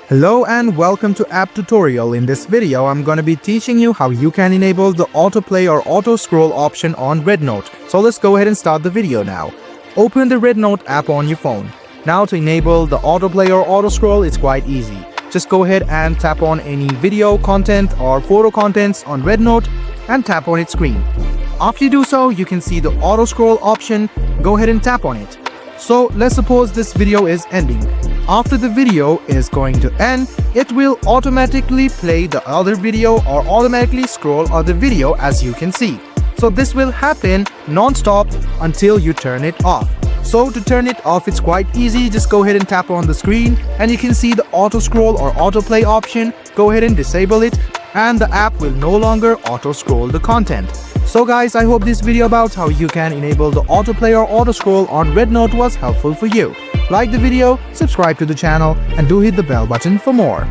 Hello and welcome to App Tutorial. In this video, I'm going to be teaching you how you can enable the autoplay or auto scroll option on Rednote. So let's go ahead and start the video now. Open the Rednote app on your phone. Now to enable the autoplay or auto scroll, it's quite easy. Just go ahead and tap on any video content or photo contents on Rednote and tap on its screen. After you do so, you can see the auto scroll option. Go ahead and tap on it. So let's suppose this video is ending. After the video is going to end, it will automatically play the other video or automatically scroll other video, as you can see. So this will happen non-stop until you turn it off. So to turn it off, it's quite easy. Just go ahead and tap on the screen and you can see the auto scroll or autoplay option. Go ahead and disable it and the app will no longer auto scroll the content. So guys, I hope this video about how you can enable the autoplay or auto scroll on Rednote was helpful for you. Like the video, subscribe to the channel, and do hit the bell button for more.